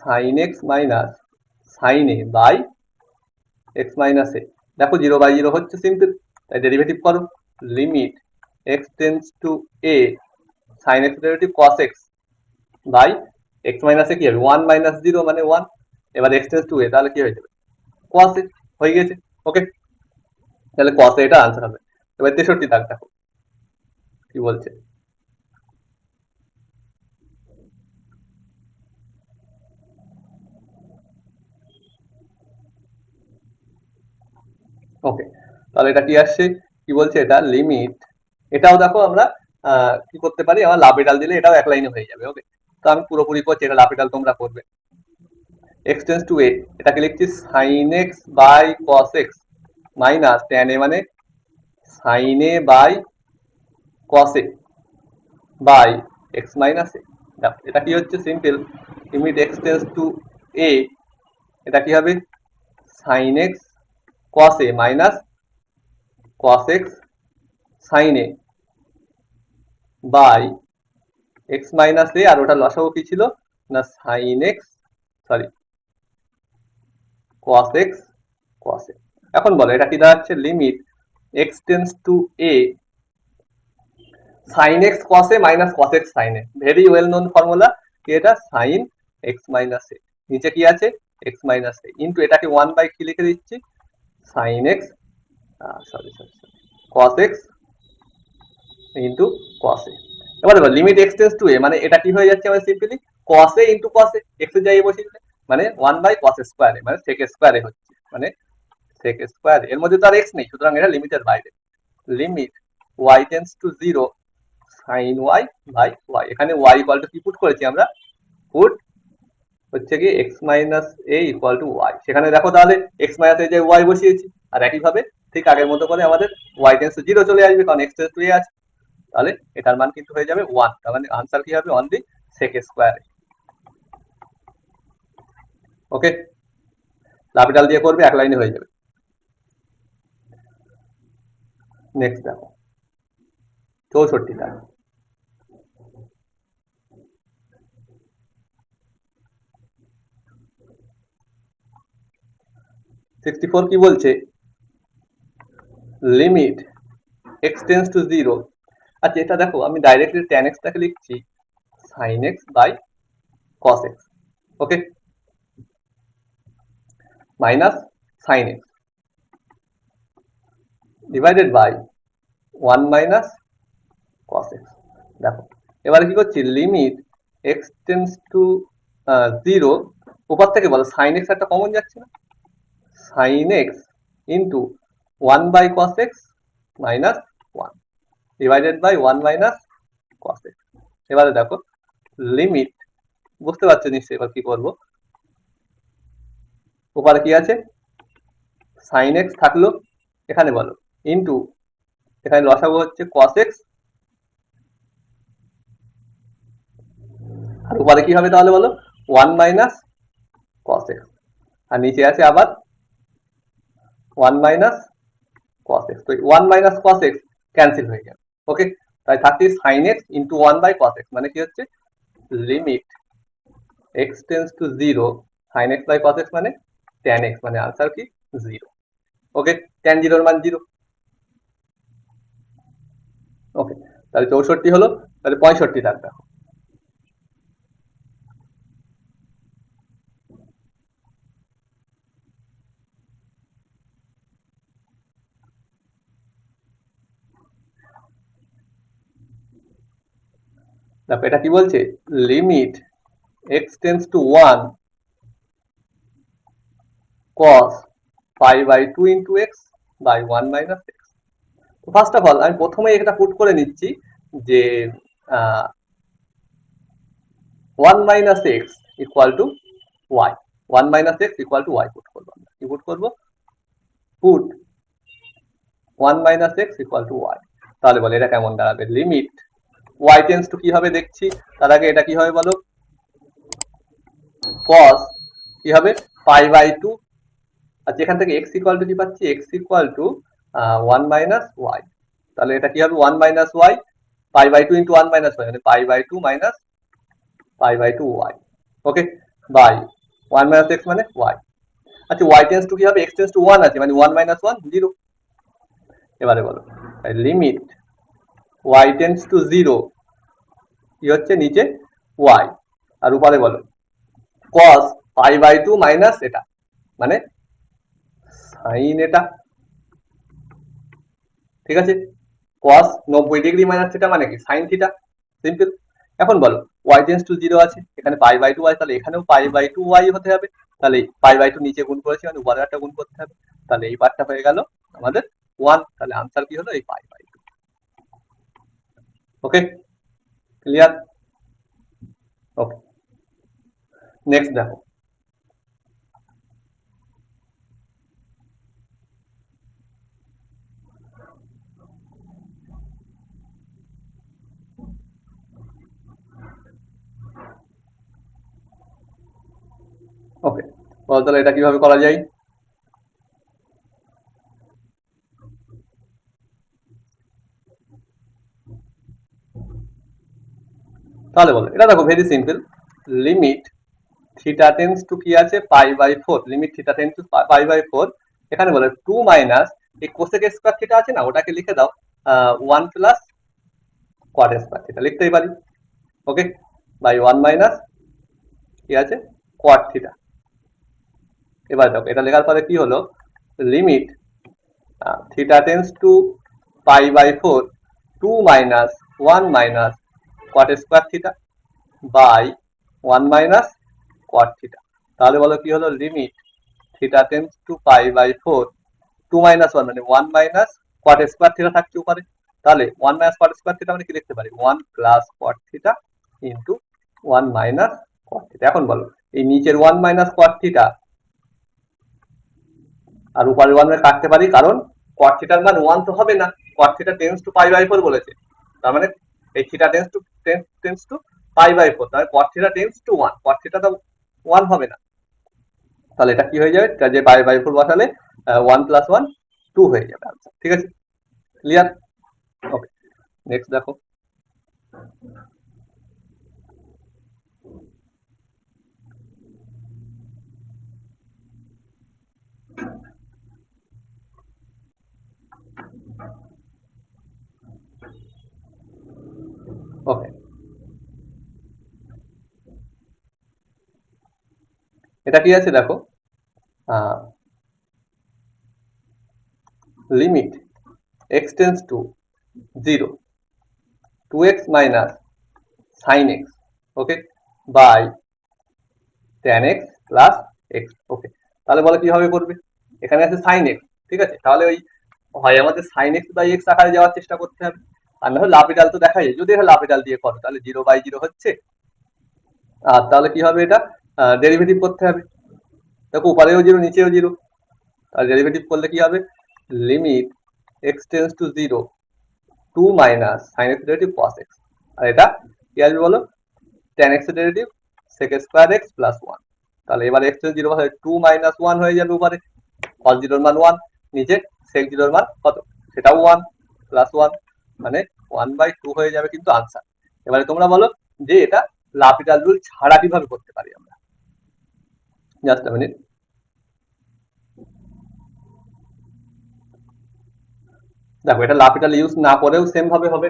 sine x minus sine a by x minus a. দেখো 0/0 হচ্ছে সিম্পল, তাই ডেরিভেটিভ করো। Limit x tends to a sine x derivative cos x by x minus a কি হবে 1 মাইনাস 0 মানে 1। এবার x tends to এ তাহলে কি হয়ে যাবে কস এ, হয়ে গেছে। ওকে, তাহলে কস এটা আনসার হবে। এবার 63 দাগ দেখো কি বলছে। ওকে, তাহলে এটা কি আসছে, কি বলছে এটা লিমিট, এটাও দেখো আমরা কি করতে পারি, আমার লাপিটাল দিলে এটাও এক লাইনে হয়ে যাবে। ওকে, তো আমি পুরোপুরি করছি, এটা লাপিটাল তোমরা করবে। এক্স টেন্স টু এ এটাকে লিখছি sine x by cos x minus tan a মানে sine a by cos a by x minus a. দেখো এটা কি হচ্ছে simple, limit x tends to a এটা কি হবে sine x cos a minus cos x sine a by x minus a, আর ওটা লসাগু কি ছিল না sine x sorry cos x cos a. এখন বলো এটা কি দাঁড়াচ্ছে, limit x tends to a sine x cos a minus cos x sine A, very well known formula কি এটা সাইন এক্স মাইনাস এ, নিচে কি আছে এক্স মাইনাস এ ইন্টু এটাকে 1 বাই কি লিখে দিচ্ছি sine x sorry sorry cos x into cos a. এবার দেখো limit x tends to a মানে এটা কি হয়ে যাচ্ছে আমাদের simply cos a into cos a, x এর জায়গায় বসিয়ে দিলে মানে 1/cos স্কয়ার এ মানে sec স্কয়ার এ হচ্ছে, মানে sec স্কয়ার এর মধ্যে তো আর এক্স নেই, সুতরাং এটা লিমিটের বাইরে। Limit y tends to 0 sin y বাই y, এখানে y ইকুয়াল টু কি পুট করেছি আমরা, পুট হচ্ছে কি x minus a equal to y, সেখানে দেখো তাহলে x মাইনাস a জায়গায় y বসিয়েছি, আর একইভাবে ঠিক আগের মতো করে আমাদের y টেন্স টু 0 চলে আসবে কারণ x টেন্স টু a আছে, তাহলে এটার মান কিন্তু হয়ে যাবে 1, তার মানে আনসার কি হবে অনলি sec স্কয়ার। ওকে, লাপিটাল দিয়ে করবে এক লাইনে হয়ে যাবে। নেক্সট দেখো 64 টা, কি বলছে, লিমিট এক্স টেন্স টু 0। আচ্ছা এটা দেখো আমি ডাইরেক্টলি tan x টাকে লিখছি sin x by cos x, okay, minus sin x divided by 1 minus cos x। দেখো এবারে কি করছি, লিমিট x টেন্স টু 0, উপর থেকে বলো sin x একটা কমন যাচ্ছে না, sin x into 1/cos x minus 1 divided by 1 minus cos x। এবারে দেখো লিমিট, বুঝতে পারছো নিশ্চয়ই এবার কি করবো, উপরে কি আছে sin x থাকলো, এখানে বলো ইন্টু এখানে লসাগু হচ্ছে cos x, আর উপরে কি হবে তাহলে বলো 1 মাইনাস cos x, আর নিচে আছে আবার 1 মাইনাস cos x, তো 1 মাইনাস cos x ক্যান্সেল হয়ে যাবে। ওকে, তাই থাকছে sin x into 1/cos x মানে কি হচ্ছে limit x tends to 0 sin x by cos x মানে tan x, মানে আনসার কি 0। ওকে, tan 0 এর মান 0। ওকে, তাহলে 64 হলো, তাহলে 65 থাকবে। দেখো এটা কি বলছে, limit x tends to 1 cos pi by 2 into x by 1 minus x। তো ফার্স্ট অফ অল আমি প্রথমে এটা পুট করে নিচ্ছি যে 1 minus x equal to y, 1 minus x equal to y put করবো, আমরা কি পুট করবো, put 1 minus x equal to y। তাহলে বলে এটা কেমন দাঁড়াবে, লিমিট y টেন্স টু কি হবে দেখছি, তার আগে এটা কি হবে বলো, cos কি হবে পাই বাই 2 আর যেখান থেকে এক্স ইকুয়াল টু কি পাচ্ছি, x equal to 1 minus y. তাহলে এটা কি হবে 1 minus y, pi by 2 into 1 minus y, মানে pi by 2 minus pi by 2 y. Okay, by 1 minus x মানে ওয়াই। আচ্ছা ওয়াই টেন্স টু কি হবে, এক্স টেন্স টু 1 আছে, মানে 1 মাইনাস 1 0। এবারে বলো লিমিট ওয়াই টেন্স টু 0 কি হচ্ছে নিচে ওয়াই, আর উপরে বলো cos পাই বাই 2 মাইনাস এটা মানে সাইন এটা, ঠিক আছে। cos 90 ডিগ্রি মাইনাস থিটা মানে কি সাইন থিটা, সিম্পল। এখন বলো y টেন্স টু 0 আছে, এখানে পাই বাই 2 y, তাহলে এখানেও পাই বাই 2 y হতে হবে। তাহলে পাই বাই 2 নিচে গুণ করেছি মানে উপরে একটা গুণ করতে হবে, তাহলে এই পার্টটা হয়ে গেল আমাদের 1। তাহলে আনসার কি হলো এই pi by 2। Okay, clear? Okay, next দেখো। ওকে, তাহলে এটা কিভাবে করা যায়? তাহলে বলো, এটা দেখো very simple. Limit theta tends to কি আছে pi by 4, limit theta tends to pi by 4। এখানে বলে 2 মাইনাস এই কোসেক স্কয়ার থিটা আছে না, ওটাকে লিখে দাও 1 প্লাস কোয়াট স্কয়ার থিটা, লিখতেই পারি। ওকে, বাই 1 মাইনাস কি আছে কোয়াট থিটা। এবার দেখো এটা লেখার পরে কি হলো, limit theta tends to pi by 4 2 minus 1 minus cot square theta by 1 minus cot theta. তাহলে বলো কি হলো, limit theta tends to pi by 4 2 minus 1 মানে 1 মাইনাস কোয়াট স্কয়ার থিটা থাকছে উপরে। তাহলে 1 মাইনাস কোয়াট স্কয়ার থিটা মানে কি লিখতে পারি 1 plus কোয়াট theta into 1 minus cot theta. এখন বলো এই নিচের 1 মাইনাস কোয়াট থিটা আর উপরের 1 কাটতে পারি, কারণ কোয়াট থিটার মান 1 তো হবে না, cot theta tends to pi by 4 বলেছে। তার মানে এই theta tends to pi by 4, তাহলে cot theta tends to 1, cot theta তো 1 হবে না। তাহলে এটা কি হয়ে যাবে, যে পাই বাই 4 বসালে 1 প্লাস 1 2 হয়ে যাবে আনসার। ঠিক আছে, ক্লিয়ার? ওকে, নেক্সট দেখো। ওকে, এটা কি আছে দেখো, limit x tends to 0 2x minus sine x, okay, by tan x plus x। Okay, তাহলে বলো কিভাবে করবে, এখানে আছে সাইন x, ঠিক আছে। তাহলে ওই হয় আমাদের সাইন x বাই x আকারে যাওয়ার চেষ্টা করতে হবে, আর না হলে লাপিটাল তো দেখা যায়, যদি এটা লাপিটাল দিয়ে করো তাহলে 0 বাই 0 হচ্ছে। আর তাহলে কি হবে, এটা ডেরিভেটিভ করতে হবে। দেখো উপরেও 0 নিচেও 0, আর ডেরিভেটিভ করলে কি হবে, limit x tends to 0 2 minus sine x derivative cos x, আর এটা কি আসবে বলো tan x এর derivative sec square x plus 1। তাহলে এবার x এর 0 বসালে 2 মাইনাস 1 হয়ে যাবে উপরে, cos 0 এর মান 1, নিচে sec 0 এর মান কত সেটাও 1 প্লাস 1 মানে 1/2 হয়ে যাবে কিন্তু আনসার। এবারে তোমরা বলো যে এটা লাপিটাল রুল ছাড়া কিভাবে করতে পারি আমরা, জাস্ট আ মিনিট। দেখো এটা লাপিটাল ইউজ না করেও সেম ভাবে হবে।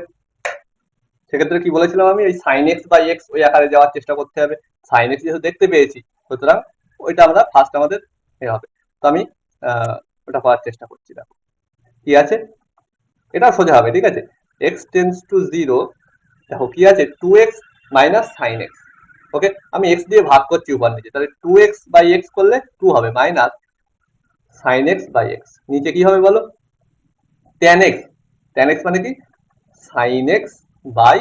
সেক্ষেত্রে কি বলেছিলাম আমি, এই সাইন এক্স বাই এক্স ওই আকারে যাওয়ার চেষ্টা করতে হবে। সাইন এক্স যেহেতু দেখতে পেয়েছি, সুতরাং ওইটা আমরা ফার্স্ট আমাদের এ হবে। তো আমি ওটা করার চেষ্টা করছি। দেখো কি আছে, এটা সোজা হবে, ঠিক আছে। এক্স টেন্স টু 0, দেখো কি আছে 2x মাইনাস সাইন এক্স। ওকে, আমি এক্স দিয়ে ভাগ করছি উপর নিচে, তাহলে 2x বাই এক্স করলে 2 হবে minus sine x by x, নিচে কি হবে বলো tan x, tan x মানে কি sine x by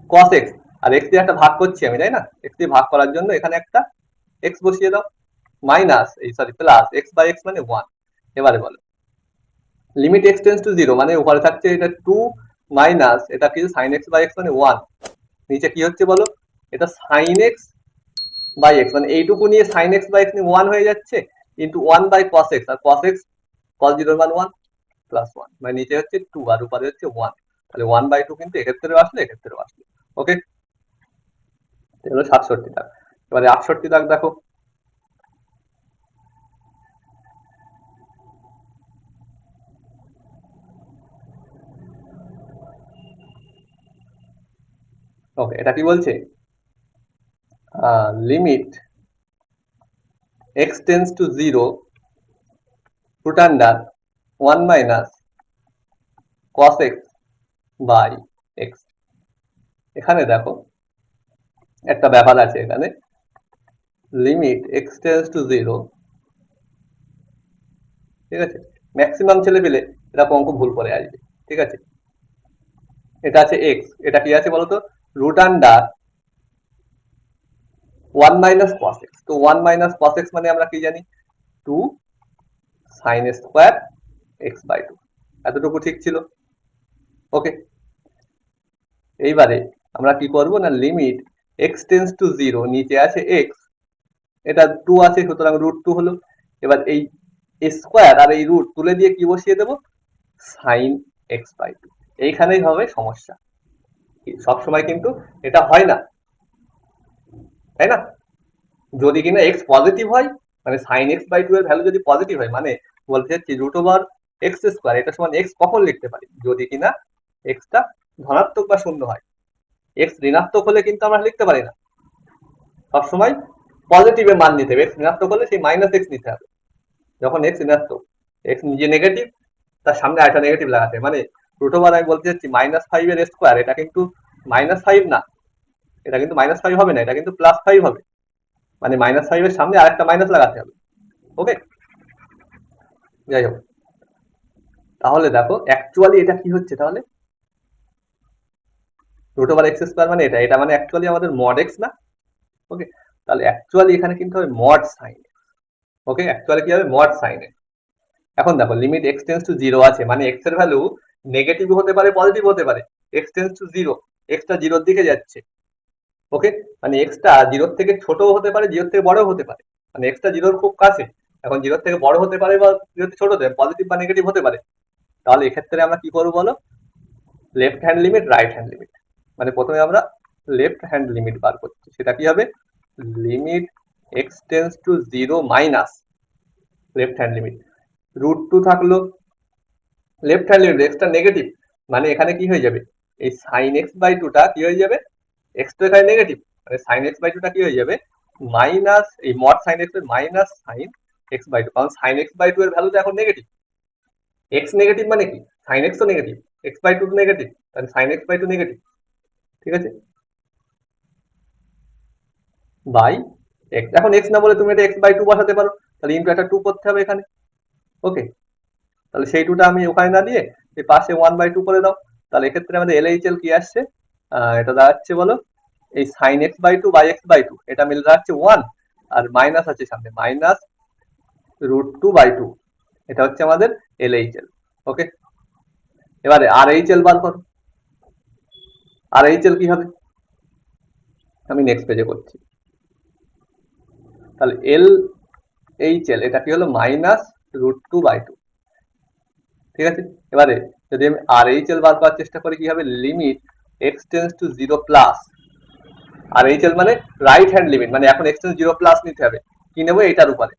cos x, আর x দিয়ে একটা ভাগ করছি আমি, তাই না, x দিয়ে ভাগ করার জন্য এখানে একটা x বসিয়ে দাও, মাইনাস এই sorry plus x by x মানে 1। এবারে বলো লিমিট x টেন্স টু 0 মানে উপরে থাকছে এটা 2 মাইনাস এটা কি sin x বাই x মানে 1, নিচে কি হচ্ছে বলো এটা sin x বাই x, মানে এইটুকু নিয়ে sin x বাই x নিয়ে 1 হয়ে যাচ্ছে, ইন্টু 1/cos x, আর cos x cos 0 এর মান 1 প্লাস 1, মানে নিচে হচ্ছে 2 আর উপরে হচ্ছে 1, তাহলে 1/2 কিন্তু এক্ষেত্রেও আসলো এক্ষেত্রেও আসলো। ওকে, এটা হলো 67 দাগ। এবারে 68 দাগ দেখো। ওকে, এটা কি বলছে? Limit x tends to 0 root under 1 minus cos x by x। এখানে দেখো একটা ব্যাপার আছে, এখানে লিমিট x টেন্ডস টু 0, ঠিক আছে, ম্যাক্সিমাম ছেলে পেলে এরকম অঙ্ক ভুল করে আসবে, ঠিক আছে। এটা আছে x, এটা কি আছে বলতো? Root under 1 minus cos x, তো 1 মাইনাস cos x মানে আমরা কি জানি? 2 sin স্কোয়ার x বাই 2, এতটুকু ঠিক ছিল। ওকে, এইবারে আমরা কি করব না, লিমিট x টেন্ডস টু 0, নিচে আছে x, এটা 2 আছে, সুতরাং √2 হলো। এবার এই স্কোয়ার আর এই রুট তুলে দিয়ে কি বসিয়ে দেব? sin x by 2। এইখানেই হবে সমস্যা, সব সময় কিন্তু এটা হয় না, তাই না? যদি কিনা x পজিটিভ হয়, মানে sin x বাই 2 এর ভ্যালু যদি পজিটিভ হয়, মানে বলতে চাচ্ছি √x স্কোয়ার এটা সমান x কখন লিখতে পারি? যদি কিনা x টা ধনাত্মক বা শূন্য হয়। x ঋণাত্মক হলে কিন্তু আমরা লিখতে পারি না, সবসময় পজিটিভের মান নিতে হবে। x ঋণাত্মক হলে সেই মাইনাস x নিতে হবে। যখন x ঋণাত্মক, x নিজে নেগেটিভ, তার সামনে আরেকটা নেগেটিভ লাগাতে, মানে আমি বলতে চাচ্ছি -5 এর স্কোয়ার, এটা কিন্তু -5 না, এটা কিন্তু -5 হবে না, এটা কিন্তু +5 হবে, মানে -5 এর সামনে আরেকটা মাইনাস লাগাতে হবে। ওকে, যাই হোক, তাহলে দেখো অ্যাকচুয়ালি এটা কি হচ্ছে, তাহলে x² মানে এটা মানে অ্যাকচুয়ালি আমাদের মড x না? ওকে, তাহলে অ্যাকচুয়ালি এখানে কিন্তু হবে মড সাইন। ওকে, অ্যাকচুয়ালি কি হবে? Mod sine. এখন দেখো লিমিট x টেন্ডস টু 0 আছে, মানে x এর ভ্যালু নেগেটিভ হতে পারে পজিটিভ হতে পারে। x টেন্ডস টু 0, x টা 0 এর দিকে যাচ্ছে। ওকে, মানে x টা 0 এর থেকে ছোটও হতে পারে, 0 এর থেকে বড়ও হতে পারে, মানে x টা 0 এর খুব কাছে। এখন 0 এর থেকে বড় হতে পারে বা 0 এর থেকে ছোট হতে পারে, পজিটিভ বা নেগেটিভ হতে পারে। তাহলে এক্ষেত্রে আমরা কি করব বলো? Left hand limit, right hand limit, মানে প্রথমে আমরা লেফট হ্যান্ড লিমিট বার করছি, সেটা কি হবে? Limit x tends to 0 minus left hand limit √2 থাকলো, লেফট হ্যান্ড লিমিট, x টা নেগেটিভ, মানে এখানে কি হয়ে যাবে? এই sin x বাই 2 টা কি হয়ে যাবে? x তো এখানে নেগেটিভ, মানে sin x বাই 2 টা কি হয়ে যাবে? মাইনাস এই মড sin x এর মাইনাস sin x বাই 2, কারণ sin x বাই 2 এর ভ্যালু তো এখন নেগেটিভ। x নেগেটিভ মানে কি? sin x ও নেগেটিভ, x বাই 2 নেগেটিভ, তাহলে sin x বাই 2 নেগেটিভ, ঠিক আছে, বাই x। এখন x না বলে তুমি এটা x বাই 2 বসাতে পারো, তাহলে ইনটু একটা 2 করতে হবে এখানে। ওকে, তাহলে সেই 2টা আমি ওখানে না দিয়ে এই পাশে 1/2 করে দাও। তাহলে এক্ষেত্রে আমাদের LHL কি আসছে? এটা দাঁড়াচ্ছে বলো, এই sin x by 2 by x by 2, এটা মিলে দাঁড়াচ্ছে 1, আর মাইনাস আছে সামনে, মাইনাস √2/2, এটা হচ্ছে আমাদের LHL। ওকে, এবারে RHL বার করো। RHL কি হবে? আমি নেক্সট পেজে করছি। তাহলে LHL এটা কি হলো? মাইনাস √2/2, ঠিক আছে। এবারে যদি আমি RHL বার করার চেষ্টা করি, কি হবে? Limit x tends to 0 plus, RHL মানে রাইট হ্যান্ড লিমিট, মানে এখন x টেন্ডস 0 প্লাস নিতে হবে, কি নেবো? এটার উপরে।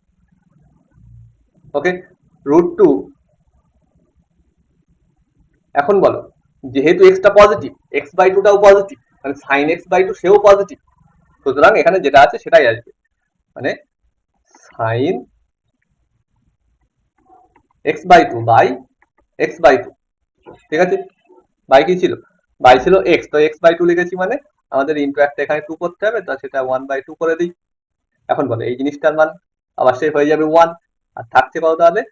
ওকে, √2, এখন বলো, যেহেতু x টা পজিটিভ, x বাই 2 টাও পজিটিভ, মানে sin x বাই 2 সেও পজিটিভ, সুতরাং এখানে যেটা আছে সেটাই আসবে, মানে sin x by 2 by x by 2, ঠিক আছে। বাই কি ছিল? বাই ছিল x, তো x বাই 2 লিখেছি, মানে আমাদের ইনটু একটা এখানে 2 করতে হবে, তো সেটা 1/2 করে দিই। এখন বলো এই জিনিসটার মান আবার সে হয়ে যাবে 1, আর থাকছে কত তাহলে?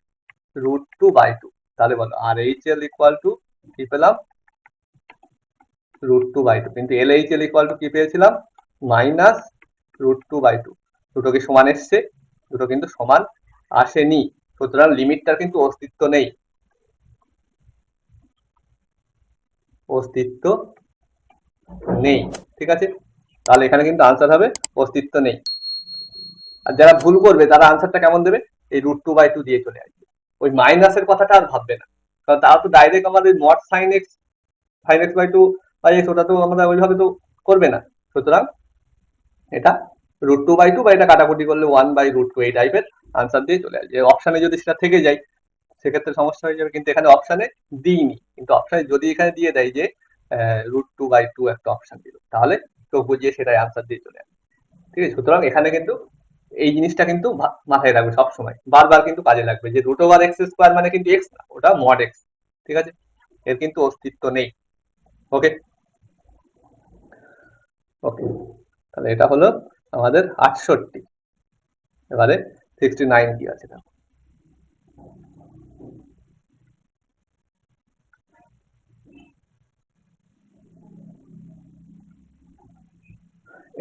√2/2। তাহলে বলো RHL ইকুয়াল টু কি পেলাম? √2/2, কিন্তু LHL ইকুয়াল টু কি পেয়েছিলাম? মাইনাস √2/2। দুটো কি সমান এসছে? দুটো কিন্তু সমান আসেনি, সুতরাং লিমিটটার কিন্তু অস্তিত্ব নেই, অস্তিত্ব নেই, ঠিক আছে। তাহলে এখানে কিন্তু আনসার হবে অস্তিত্ব নেই। আর যারা ভুল করবে তারা আনসারটা কেমন দেবে? এই √2/2 দিয়ে চলে আসবে। ওই মাইনাসের কথাটা আর ভাববে না, কারণ তারা তো ডাইরেক্ট আমাদের মড sin x/2 ওটা তো আমরা ওইভাবে তো করবে না। সুতরাং এটা √2/2 বা এটা কাটাকুটি করলে 1/√2 এই টাইপের আনসার দিয়ে চলে আসবে। অপশনে যদি সেটা থেকে যায় সেক্ষেত্রে সমস্যা হয়ে যাবে, কিন্তু এখানে অপশনে দিইনি, কিন্তু অপশনে যদি এখানে দিয়ে দেয় যে √2/2 একটা অপশন দিল, তাহলে চোখ বুঝিয়ে সেটাই আনসার দিয়ে চলে আসবে। ঠিক আছে, সুতরাং এখানে কিন্তু এই জিনিসটা কিন্তু মাথায় রাখবে সবসময়, বারবার কিন্তু কাজে লাগবে যে √x² মানে কিন্তু এক্স না, ওটা মড এক্স। ঠিক আছে, এর কিন্তু অস্তিত্ব নেই। ওকে ওকে, তাহলে এটা হলো আমাদের 68। এবারে 69 কি আছে দেখো।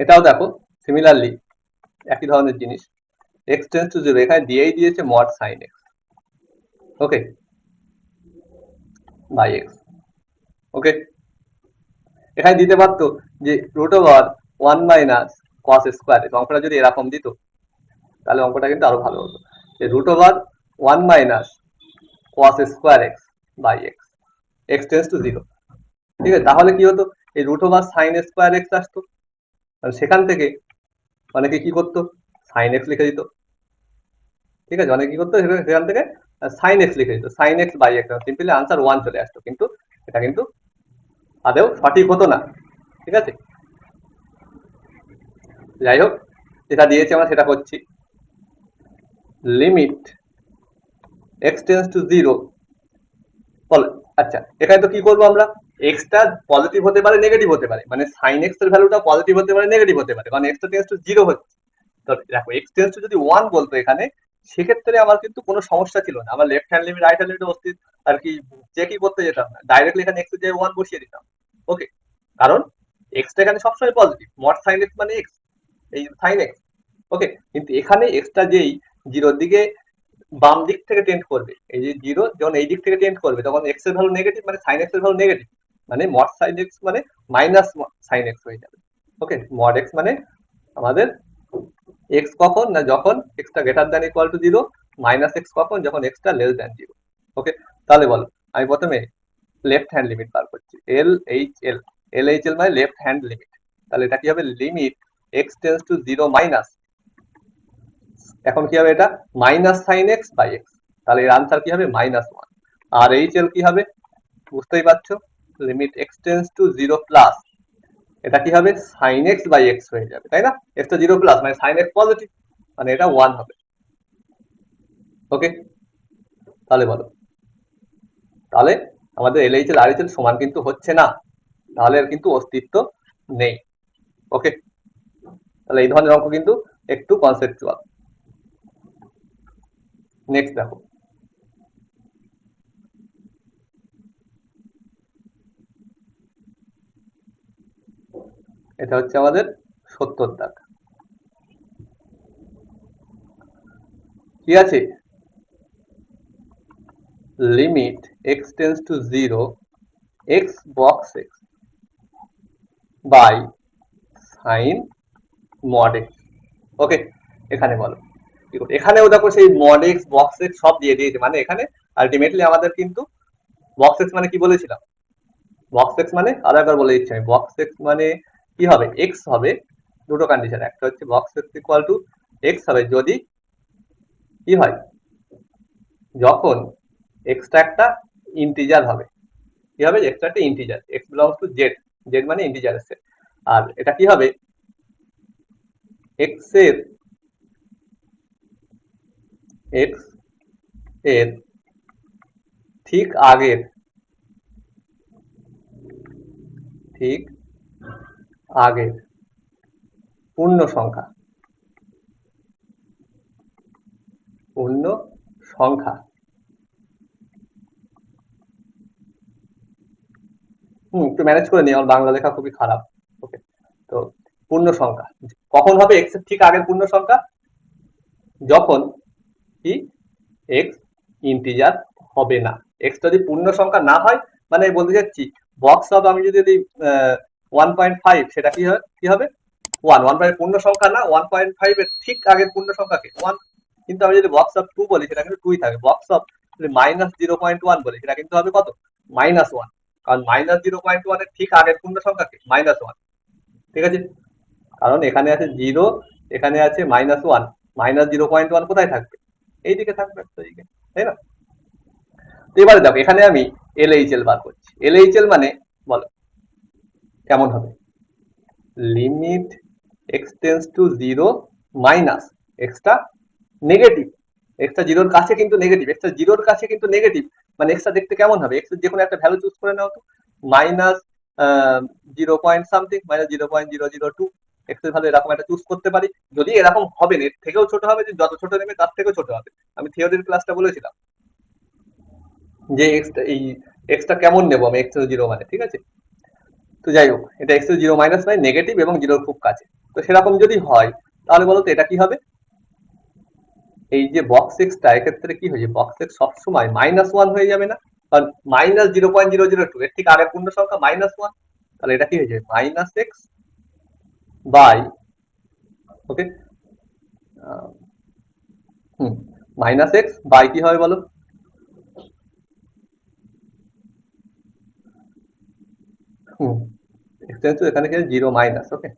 এটাও দেখো সিমিলারলি একই ধরনের জিনিস, x → 0 এখানে দিয়েই দিয়েছে mod sin x, okay, by x। Okay, এখানে দিতে পারতো যে √1 - cos², অঙ্কটা যদি এরকম দিত তাহলে অঙ্কটা কিন্তু আরো ভালো হতো, যে √1 - cos² x by x, x → 0। ঠিক আছে, তাহলে কি হতো, এই √sin² x আসতো, সেখান থেকে অনেকে কি করতো, sin x লিখে দিত। ঠিক আছে, অনেকে কি করতো, সেখান থেকে sin x লিখে দিত, sin x by x, simply answer 1 চলে আসতো, কিন্তু এটা কিন্তু আদেও সঠিক হতো না। ঠিক আছে, যাই হোক, যেটা দিয়েছে আমরা সেটা করছি। লিমিট x → 0, আচ্ছা এখানে তো কি করবো আমরা, এক্সটা পজিটিভ হতে পারে নেগেটিভ হতে পারে, মানে সাইন এক্স এর ভ্যালুটা পজিটিভ হতে পারে নেগেটিভ হতে পারে, কারণ x → 0 হচ্ছে। তো দেখো x → যদি 1 বলতো এখানে, সেক্ষেত্রে আমার কিন্তু কোনো সমস্যা ছিল না, আমার left hand limit right hand limit অস্তিত্ব আর কি চেকই করতে যেতাম না, ডাইরেক্টলি এখানে x এর জায়গায় 1 বসিয়ে দিতাম। ওকে, কারণ এক্সটা এখানে সবসময় পজিটিভ, মড সাইন এক্স মানে এক্স, এই সাইন এক্স। ওকে, কিন্তু এখানে এক্সটা যেই জিরোর দিকে বাম দিক থেকে টেন্ড করবে, এই যে 0 যখন এই দিক থেকে টেন্ড করবে তখন এক্স এর ভ্যালু নেগেটিভ, মানে সাইন এক্স এর ভ্যালু নেগেটিভ, মানে মড সাইন এক্স মানে মাইনাস সাইন এক্স হয়ে যাবে। ওকে, মড এক্স মানে আমাদের এক্স কখন না, যখন extra greater than equal to 0, minus x কখন, যখন এক্সটা লেস দ্যান 0। ওকে, তাহলে বলো, আমি প্রথমে লেফট হ্যান্ড লিমিট বার করছি, এল এইচ এল মানে লেফট হ্যান্ড লিমিট, তাহলে এটা কি হবে, লিমিট x → 0 মাইনাস, এখন কি হবে এটা, minus sine x by x, তাহলে এর আনসার কি হবে, -1। আর এইচ এল কি হবে, বুঝতেই পারছো, লিমিট x → 0 প্লাস, এটা কি হবে, সাইন এক্স বাই এক্স হয়ে যাবে, তাই না, x → 0 প্লাস মানে সাইন এক্স পজিটিভ, মানে এটা 1 হবে। ওকে, তাহলে বলো, তাহলে আমাদের এলএইচএল আর এইচ এল সমান কিন্তু হচ্ছে না, তাহলে এর কিন্তু অস্তিত্ব নেই। ওকে, তাহলে এই ধরনের অঙ্ক কিন্তু একটু কনসেপচুয়াল। নেক্সট দেখো, এটা হচ্ছে আমাদের 70 দাগ। কি আছে, limit x → 0 x box x by sine mod x. Okay, এখানে বলো কি করবে, এখানেও দেখো সেই মড এক্স বক্স এক্স সব দিয়ে দিয়েছে, মানে এখানে আলটিমেটলি আমাদের কিন্তু বক্স এক্স মানে কি বলেছিলাম, বক্স এক্স মানে আরো একবার বলে দিচ্ছি আমি, বক্স এক্স মানে কি হবে, এক্স হবে, দুটো কন্ডিশন, একটা হচ্ছে box x equal two x হবে যদি কি হয়, যখন এক্সটা একটা ইন্টিজার হবে, কি হবে, এক্সটা একটা integer, x belongs to Z, Z মানে ইন্টিজার এসে, আর এটা কি হবে, এক্স এর এক্স এর ঠিক আগের, ঠিক আগের পূর্ণ সংখ্যা, পূর্ণ সংখ্যা, একটু ম্যানেজ করে নিই, আমার বাংলা লেখা খুবই খারাপ। ওকে, তো পূর্ণ সংখ্যা কখন হবে, এক্স এর ঠিক আগের পূর্ণ সংখ্যা, যখন কি এক্স ইন্টিজার হবে না, এক্স যদি পূর্ণ সংখ্যা না হয়, মানে বলতে চাচ্ছি বক্স অফ আমি যদি 1.5, সেটা কি হবে 1 1 পূর্ণ সংখ্যা না, 1.5 এর ঠিক আগের পূর্ণ সংখ্যাকে 1, কিন্তু আমি যদি বক্স অফ টু বলি সেটা কিন্তু টুই থাকবে। বক্স অফ -0.1 বলি সেটা কিন্তু হবে কত, -1, কারণ -0.1 এর ঠিক আগের পূর্ণ সংখ্যা কি -1, ঠিক আছে। কারণ এখানে আছে 0, এখানে আছে -1, -0.1 কোথায় থাকবে, এইদিকে থাকবে একটা দিকে, তাই না। তো এবারে দেখো এখানে আমি LHL বার করছি। LHL মানে বলো কেমন হবে, limit x tends to zero minus extra negative, extra জিরোর কাছে কিন্তু নেগেটিভ, এক্সটা জিরোর কাছে কিন্তু নেগেটিভ, মানে এক্সটা দেখতে কেমন হবে, এক্স এর যে কোনো একটা ভ্যালু চুজ করে নাও তো, মাইনাস 0 পয়েন্ট সামথিং, -0.002, এক্স এর ভ্যালু এরকম একটা চুজ করতে পারি। যদি এরকম হবে এর থেকেও ছোট হবে, যদি যত ছোট নেবে তার থেকেও ছোট হবে। আমি থিওরির ক্লাসটা বলেছিলাম যে এক্সটা এই এক্সটা কেমন নেবো আমি, এক্স জিরো মানে, ঠিক আছে। তো যাই হোক, এটা এক্স জিরো মাইনাস নয়, নেগেটিভ এবং জিরোর খুব কাছে। তো সেরকম যদি হয় তাহলে বলো তো এটা কি হবে, এই যে বক্স এক্সটা এক্ষেত্রে কি হয়েছে, বক্স এক্স সবসময় -1 হয়ে যাবে না, কারণ -0.002 এর ঠিক আগের পূর্ণ সংখ্যা -1, তাহলে এটা কি হয়ে যাবে -x by, okay, -x by কি হবে বলো, এখানে কি zero minus, okay,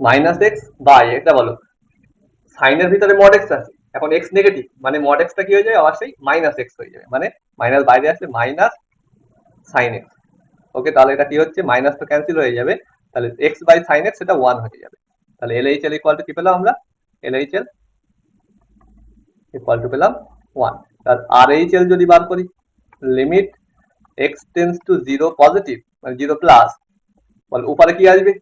-x by এটা বলো, সাইনের ভিতরে মড এক্স আছে, এখন এক্স নেগেটিভ মানে মড এক্সটা কি হয়ে যাবে, অবশ্যই -x হয়ে যাবে, মানে মাইনাস বাইরে আসলে মাইনাস সাইন এক্স, ওকে। তাহলে এটা কি হচ্ছে, মাইনাস তো ক্যান্সেল হয়ে যাবে, তাহলে এক্স বাই সাইন এক্স এটা 1 হয়ে যাবে। তাহলে LHL ইকুয়াল টু কি পেলাম আমরা, LHL ইকুয়াল টু পেলাম 1। আর RHL যদি বার করি, limit x tends to zero positive মানে জিরো প্লাস, বল উপরে কি আসবে,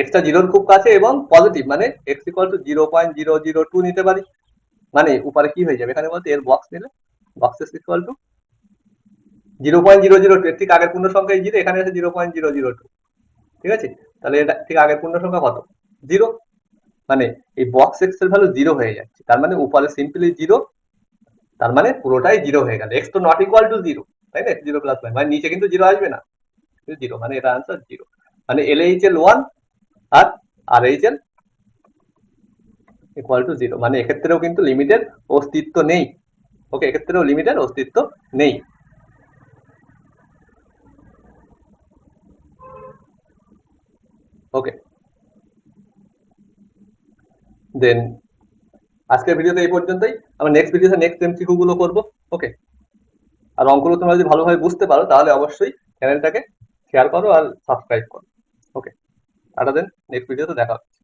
এক্সটা জিরোর খুব কাছে এবং পজিটিভ, মানে এক্স ইকুয়াল টু 0.002 নিতে পারি, মানে উপরে কি হয়ে যাবে এখানে বলতে, এর বক্স নিলে বক্স এক্স ইকুয়াল টু 0.002, এর ঠিক আগের পূর্ণ সংখ্যা জিরো, এখানে আছে 0.002, ঠিক আছে। তাহলে এটা ঠিক আগের পূর্ণ সংখ্যা কত, জিরো, মানে এই বক্স এক্স এর ভ্যালু জিরো হয়ে যাচ্ছে, তার মানে উপরে সিম্পলি জিরো, তার মানে পুরোটাই জিরো হয়ে গেল, এক্স তো নট ইকুয়াল টু জিরো, তাই না, জিরো প্লাস মানে নিচে কিন্তু জিরো আসবে না, জিরো, মানে এটা আনসার জিরো, মানে LHL 1 আর RHL ইকুয়াল টু জিরো, মানে এক্ষেত্রেও কিন্তু লিমিটের অস্তিত্ব নেই, ওকে, এক্ষেত্রেও লিমিটের অস্তিত্ব নেই, ওকে। দেন আজকের ভিডিওতে এই পর্যন্তই, আমরা নেক্সট ভিডিওতে নেক্সট এমসিকিউ গুলো করবো, ওকে। আর অঙ্কগুলো তোমরা যদি ভালোভাবে বুঝতে পারো তাহলে অবশ্যই চ্যানেলটাকে শেয়ার করো আর সাবস্ক্রাইব করো, ওকে। টাটা, দেন নেক্সট ভিডিওতে দেখা হবে।